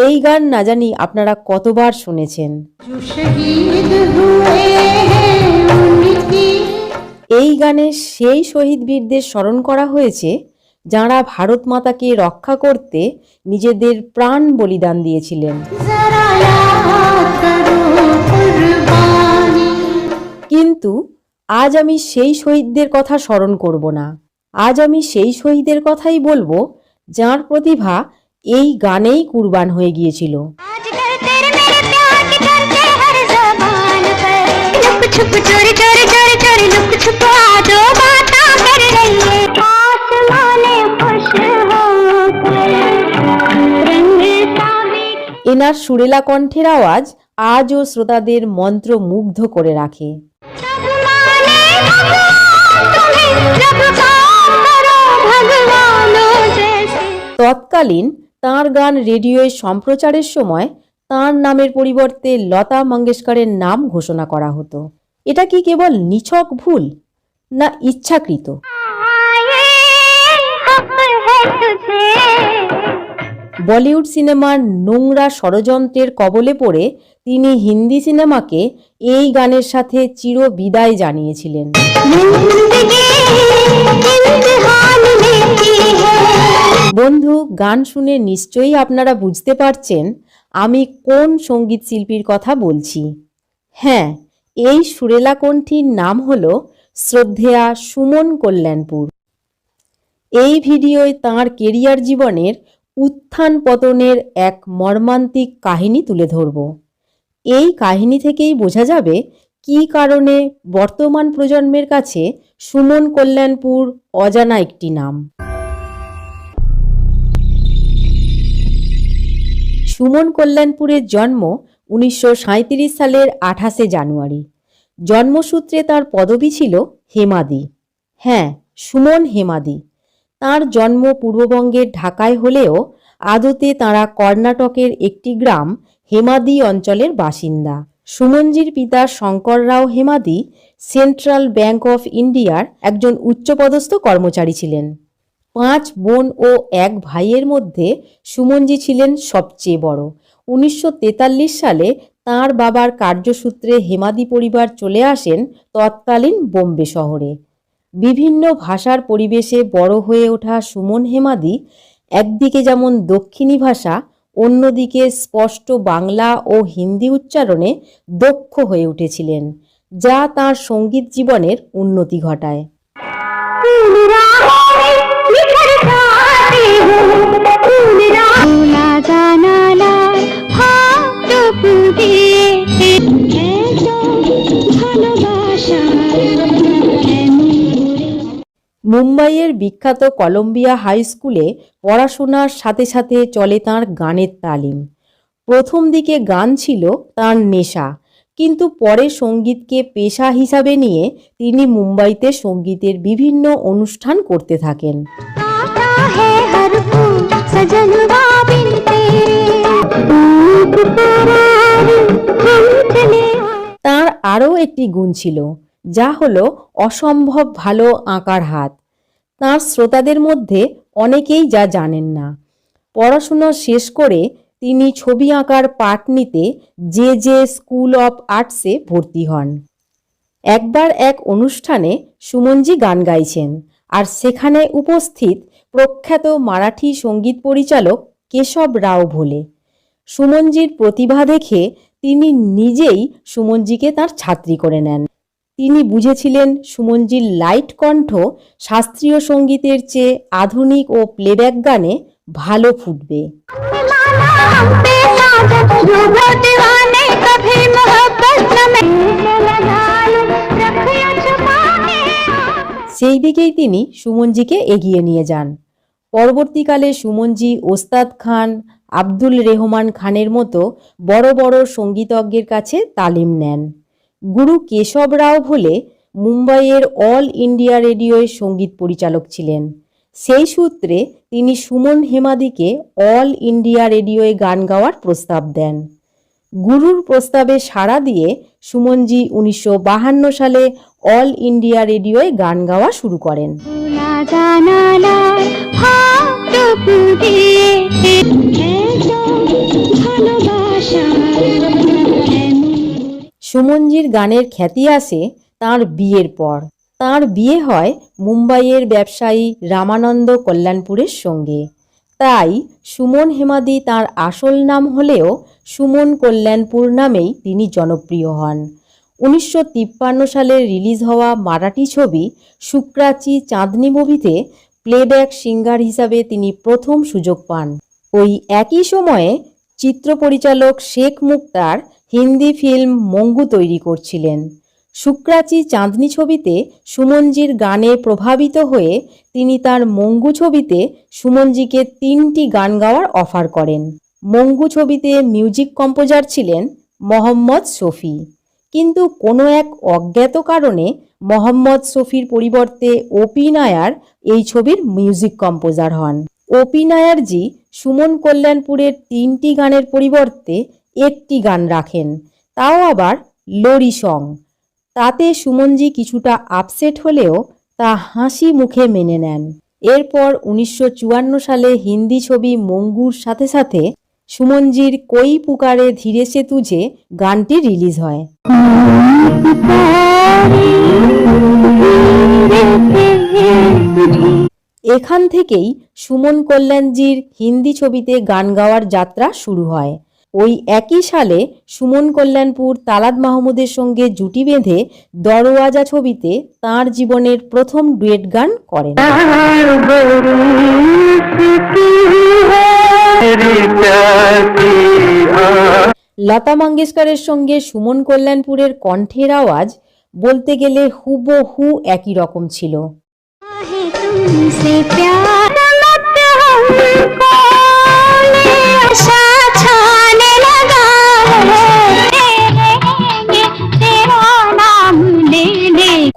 এই গান না জানি আপনারা কতবার শুনেছেন। এই গানে সেই শহীদ বীরদের স্মরণ করা হয়েছে যাঁরা ভারত মাতাকে রক্ষা করতে নিজেদের প্রাণ বলিদান দিয়েছিলেন। কিন্তু আজ আমি সেই শহীদদের কথা স্মরণ করব না। আজ আমি সেই শহীদের কথাই বলবো যার প্রতিভা এই গানেই কুরবান হয়ে গিয়েছিল। এনার সুরেলা কণ্ঠের আওয়াজ আজও শ্রোতাদের মন্ত্রমুগ্ধ করে রাখে। তৎকালীন তাঁর গান রেডিওয়ে সম্প্রচারের সময় তাঁর নামের পরিবর্তে লতা মঙ্গেশকরের নাম ঘোষণা করা হতো। এটা কি কেবল নিছক ভুল, না ইচ্ছাকৃত? বলিউড সিনেমার নোংরা ষড়যন্ত্রের কবলে পড়ে তিনি হিন্দি সিনেমাকে এই গানের সাথে চির বিদায় জানিয়েছিলেন। বন্ধু, গান শুনে নিশ্চয়ই আপনারা বুঝতে পারছেন আমি কোন সঙ্গীত শিল্পীর কথা বলছি। হ্যাঁ, এই সুরেলা কণ্ঠীর নাম হলো শ্রদ্ধেয়া সুমন কল্যাণপুর। এই ভিডিওয় তাঁর কেরিয়ার জীবনের উত্থান পতনের এক মর্মান্তিক কাহিনী তুলে ধরব। এই কাহিনী থেকেই বোঝা যাবে কী কারণে বর্তমান প্রজন্মের কাছে সুমন কল্যাণপুর অজানা একটি নাম। সুমন কল্যাণপুরের জন্ম 1937 সালের 28 জানুয়ারি। জন্মসূত্রে তার পদবি ছিল হেমাদি। হ্যাঁ, সুমন হেমাদি। তাঁর জন্ম পূর্ববঙ্গের ঢাকায় হলেও আদতে তাঁরা কর্ণাটকের একটি গ্রাম হেমাদি অঞ্চলের বাসিন্দা। সুমনজির পিতা শঙ্কর রাও হেমাদি সেন্ট্রাল ব্যাংক অফ ইন্ডিয়ার একজন উচ্চপদস্থ কর্মচারী ছিলেন। 5 বোন ও 1 ভাইয়ের মধ্যে সুমনজি ছিলেন সবচেয়ে বড়। 1943 সালে তাঁর বাবার কার্যসূত্রে হেমাদি পরিবার চলে আসেন তৎকালীন বোম্বে শহরে। বিভিন্ন ভাষার পরিবেশে বড় হয়ে ওঠা সুমন হেমাদি একদিকে যেমন দক্ষিণী ভাষা, অন্যদিকে স্পষ্ট বাংলা ও হিন্দি উচ্চারণে দক্ষ হয়ে উঠেছিলেন, যা তাঁর সঙ্গীত জীবনের উন্নতি ঘটায়। মুম্বাইয়ের বিখ্যাত কলম্বিয়া হাই স্কুলে পড়াশোনার সাথে সাথে চলে তাঁর গানের তালিম। প্রথম দিকে গান ছিল তাঁর নেশা, কিন্তু পরে সঙ্গীতকে পেশা হিসাবে নিয়ে তিনি মুম্বাইতে সঙ্গীতের বিভিন্ন অনুষ্ঠান করতে থাকেন। তাঁর আরও একটি গুণ ছিল, যা হলো অসম্ভব ভালো আঁকার হাত। তাঁর শ্রোতাদের মধ্যে অনেকেই যা জানেন না। পড়াশোনা শেষ করে তিনি ছবি আঁকার পাঠ নিতে জে স্কুল অফ আর্টসে ভর্তি হন। একবার এক অনুষ্ঠানে সুমনজি গান গাইছেন, আর সেখানে উপস্থিত প্রখ্যাত মারাঠি সঙ্গীত পরিচালক কেশব রাও ভোলে। সুমনজির প্রতিভা দেখে তিনি নিজেই সুমনজিকে তার ছাত্রী করে নেন। তিনি বুঝেছিলেন সুমনজির লাইট কণ্ঠ শাস্ত্রীয় সঙ্গীতের চেয়ে আধুনিক ও প্লেব্যাক গানে ভালো ফুটবে। সেই দিকেই তিনি সুমনজিকে এগিয়ে নিয়ে যান। পরবর্তীকালে সুমনজি ওস্তাদ খান, আব্দুল রেহমান খানের মতো বড় বড় সঙ্গীতজ্ঞের কাছে তালিম নেন। গুরু কেশব রাও ভোলে মুম্বাইয়ের অল ইন্ডিয়া রেডিওয় সঙ্গীত পরিচালক ছিলেন। সেই সূত্রে তিনি সুমন হেমাদিকে অল ইন্ডিয়া রেডিওয় গান গাওয়ার প্রস্তাব দেন। গুরুর প্রস্তাবে সাড়া দিয়ে সুমনজি 1952 সালে অল ইন্ডিয়া রেডিওয় গান গাওয়া শুরু করেন। গানের খ্যাতি আসে তাঁর বিয়ের পর। তাঁর বিয়ে হয় মুম্বাইয়ের ব্যবসায়ী রামানন্দ কল্যাণপুরের সঙ্গে। তাই সুমন হেমাদি তাঁর আসল নাম হলেও সুমন কল্যাণপুর নামেই তিনি জনপ্রিয় হন। 1953 সালে রিলিজ হওয়া মারাঠি ছবি শুক্রাচি চাঁদনি মুভিতে প্লেব্যাক সিঙ্গার হিসাবে তিনি প্রথম সুযোগ পান। ওই একই সময়ে চিত্র পরিচালক শেখ মুক্তার হিন্দি ফিল্ম মঙ্গু তৈরি করছিলেন। শুক্রাচি চাঁদনি ছবিতে সুমনজির গানে প্রভাবিত হয়ে তিনি তার মঙ্গু ছবিতে সুমনজিকে 3টি গান গাওয়ার অফার করেন। মঙ্গু ছবিতে মিউজিক কম্পোজার ছিলেন মোহাম্মদ শফি, কিন্তু কোনো এক অজ্ঞাত কারণে মোহাম্মদ শফির পরিবর্তে ওপি নায়ার এই ছবির মিউজিক কম্পোজার হন। ওপি নায়ারজি সুমন কল্যাণপুরের 3টি গানের পরিবর্তে একটি গান রাখেন, তাও আবার লোরি সং। তাতে সুমনজি কিছুটা আপসেট হলেও তা হাসি মুখে মেনে নেন। এরপর 1954 সালে হিন্দি ছবি মঙ্গুর সাথে সাথে সুমনজির কই পুকারে ধীরে সে তুঝে গানটি রিলিজ হয়। এখান থেকেই সুমন কল্যাণজির হিন্দি ছবিতে গান গাওয়ার যাত্রা শুরু হয়। ওই একই সালে সুমন কল্যাণপুর তালাত মাহমুদের সঙ্গে জুটি বেঁধে দরওয়াজা ছবিতে তাঁর জীবনের প্রথম ডুয়েট গান করেন। লতা মঙ্গেশকরের সঙ্গে সুমন কল্যাণপুরের কণ্ঠের আওয়াজ বলতে গেলে হুবহু একই রকম ছিল।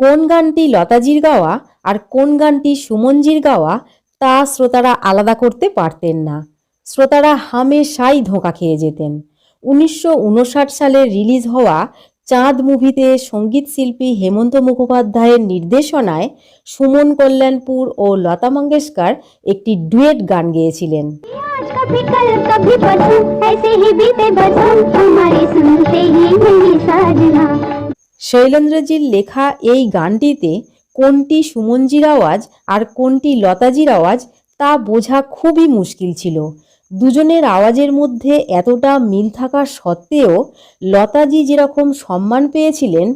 কোন গানটি লতাজির গাওয়া আর কোন গানটি সুমনজির গাওয়া তা শ্রোতারা আলাদা করতে পারতেন না। শ্রোতারা হামেশাই ধোঁকা খেয়ে যেতেন। 1959 সালে রিলিজ হওয়া চাঁদ মুভিতে সঙ্গীত শিল্পী হেমন্ত মুখোপাধ্যায়ের নির্দেশনায় সুমন কল্যাণপুর ও লতা মঙ্গেশকর একটি ডুয়েট গান গেয়েছিলেন। শৈলেন্দ্রজির লেখা এই গানটিতে কোনটি সুমনজির আওয়াজ আর কোনটি লতাজির আওয়াজ তা বোঝা খুবই মুশকিল ছিল। দুজনের আওয়াজের মধ্যে এতটা মিল থাকা সত্ত্বেও লতাজি যেরকম সম্মান পেয়েছিলেন,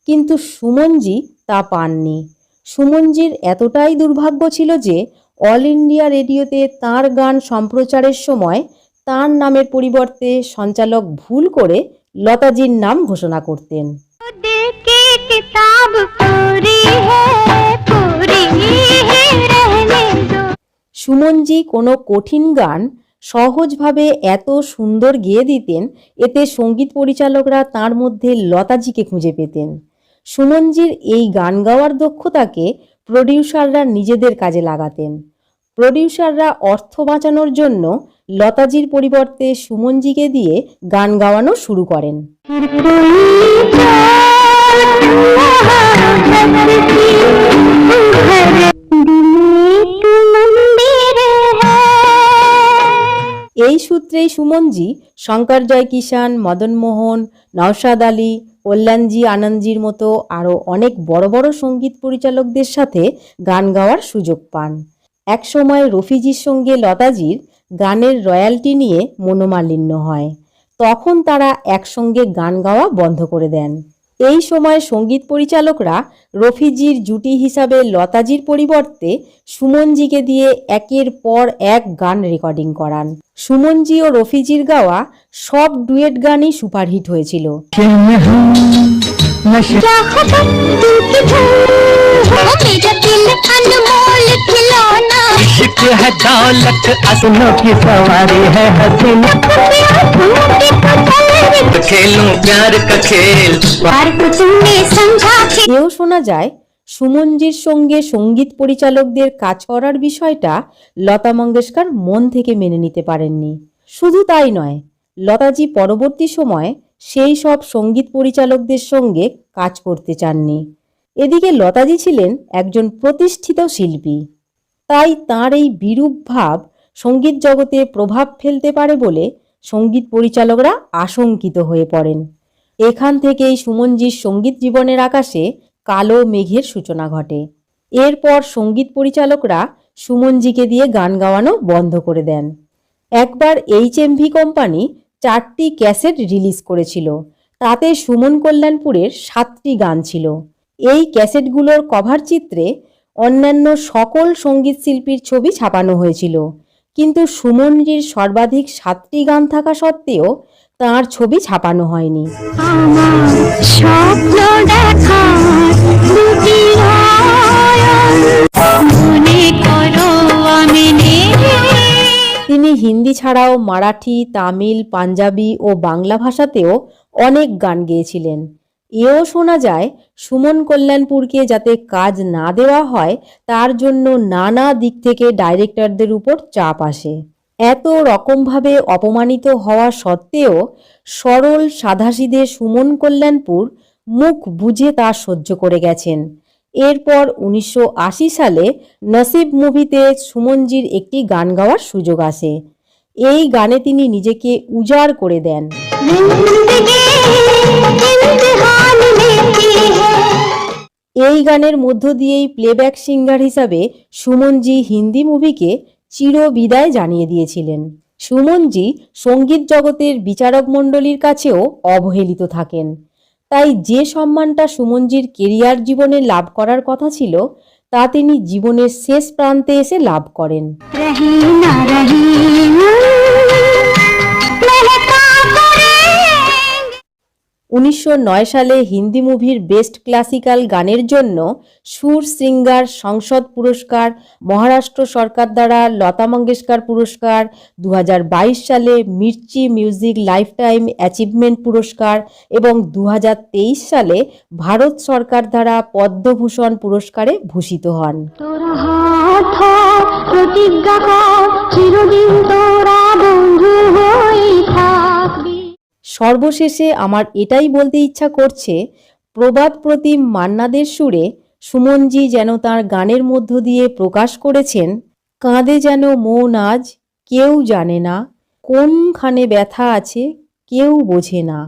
কিন্তু সুমনজি তা পাননি। সুমনজির এতটাই দুর্ভাগ্য ছিল যে অল ইন্ডিয়া রেডিওতে তাঁর গান সম্প্রচারের সময় তাঁর নামের পরিবর্তে সঞ্চালক ভুল করে লতাজির নাম ঘোষণা করতেন। সুমনজি কোনো কঠিন গান সহজভাবে এত সুন্দর গেয়ে দিতেন, এতে সঙ্গীত পরিচালকরা তার মধ্যে লতাজিকে খুঁজে পেতেন। সুমনজির এই গান গাওয়ার দক্ষতাকে প্রডিউসাররা নিজেদের কাজে লাগাতেন। প্রডিউসাররা অর্থ বাঁচানোর জন্য লতাজির পরিবর্তে সুমনজিকে দিয়ে গান গাওয়ানো শুরু করেন। এই সূত্রেই সুমনজি শঙ্কর জয়কিষান, মদন মোহন, নওশাদ আলী, কল্যাণজি আনন্দজির মতো আরও অনেক বড় বড় সঙ্গীত পরিচালকদের সাথে গান গাওয়ার সুযোগ পান। একসময় রফিজির সঙ্গে লতাজির গানের রয়্যালটি নিয়ে মনোমালিন্য হয়। তখন তারা একসঙ্গে গান গাওয়া বন্ধ করে দেন। এই সময় সঙ্গীত পরিচালকরা রফিজির জুটি হিসাবে লতাজির পরিবর্তে সুমনজিকে দিয়ে একের পর এক গান রেকর্ডিং করান। সুমনজি ও রফিজির গাওয়া সব ডুয়েট গানই সুপারহিট হয়েছিল। এও শোনা যায় সুমনজির সঙ্গে সঙ্গীত পরিচালকদের কাজ করার বিষয়টা লতা মঙ্গেশকর মন থেকে মেনে নিতে পারেননি। শুধু তাই নয়, লতাজি পরবর্তী সময়ে সেই সব সঙ্গীত পরিচালকদের সঙ্গে কাজ করতে চাননি। এদিকে লতাজি ছিলেন একজন প্রতিষ্ঠিত শিল্পী, তাই তাঁর এই বিরূপ ভাব সঙ্গীত জগতে প্রভাব ফেলতে পারে বলে সঙ্গীত পরিচালকরা আশঙ্কিত হয়ে পড়েন। এখান থেকেই সুমনজির সঙ্গীত জীবনের আকাশে কালো মেঘের সূচনা ঘটে। এরপর সঙ্গীত পরিচালকরা সুমনজিকে দিয়ে গান গাওয়ানো বন্ধ করে দেন। একবার HMV কোম্পানি 4টি ক্যাসেট রিলিজ করেছিল। তাতে সুমন কল্যাণপুরের 7টি গান ছিল। এই ক্যাসেটগুলোর কভার চিত্রে অন্যান্য সকল সঙ্গীত শিল্পীর ছবি ছাপানো হয়েছিল, কিন্তু সুমনজির সর্বাধিক 7টি গান থাকা সত্ত্বেও তাঁর ছবি ছাপানো হয়নি। তিনি হিন্দি ছাড়াও মারাঠি, তামিল, পাঞ্জাবি ও বাংলা ভাষাতেও অনেক গান গেয়েছিলেন। এও শোনা যায় সুমন কল্যাণপুরকে যাতে কাজ না দেওয়া হয় তার জন্য নানা দিক থেকে ডাইরেক্টরদের উপর চাপ আসে। এত রকমভাবে অপমানিত হওয়া সত্ত্বেও সরল সাধাসিধে সুমন কল্যাণপুর মুখ বুজে তা সহ্য করে গেছেন। এরপর 1980 সালে নসিব মুভিতে সুমনজির একটি গান গাওয়ার সুযোগ আসে। এই গানে তিনি নিজেকে উজাড় করে দেন। এই গানের মধ্য দিয়েই প্লেব্যাক সিঙ্গার হিসাবে সুমনজি হিন্দি মুভিকে চিরবিদায় জানিয়ে দিয়েছিলেন। সুমনজি সঙ্গীত জগতের বিচারক মণ্ডলীর কাছেও অবহেলিত থাকেন। তাই যে সম্মানটা সুমনজির কেরিয়ার জীবনে লাভ করার কথা ছিল তা তিনি জীবনের শেষ প্রান্তে এসে লাভ করেন। 1909 সালে হিন্দি মুভির বেস্ট ক্লাসিক্যাল গানের জন্য সুর সিঙ্গার সংসদ পুরস্কার, মহারাষ্ট্র সরকার দ্বারা লতা মঙ্গেশকর পুরস্কার, 2022 সালে মির্চি মিউজিক লাইফটাইম অ্যাচিভমেন্ট পুরস্কার এবং 2023 সালে ভারত সরকার দ্বারা পদ্মভূষণ পুরস্কারে ভূষিত হন। সর্বশেষে আমার এটাই বলতে ইচ্ছা করছে, প্রবাদ প্রতিম মান্নাদের সুরে সুমনজি যেন তার গানের মধ্য দিয়ে প্রকাশ করেছেন, কাঁদে যেন মন আজ কেউ জানে না, কোনখানে ব্যথা আছে কেউ বোঝে না।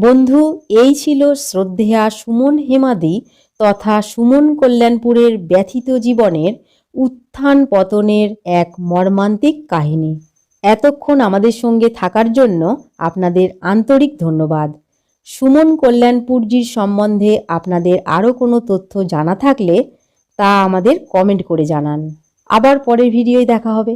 বন্ধু, এই ছিল শ্রদ্ধেয়া সুমন হেমাদি তথা সুমন কল্যাণপুরের ব্যথিত জীবনের উত্থান পতনের এক মর্মান্তিক কাহিনী। এতক্ষণ আমাদের সঙ্গে থাকার জন্য আপনাদের আন্তরিক ধন্যবাদ। সুমন কল্যাণপুরজির সম্বন্ধে আপনাদের আরও কোনো তথ্য জানা থাকলে তা আমাদের কমেন্ট করে জানান। আবার পরের ভিডিওয় দেখা হবে।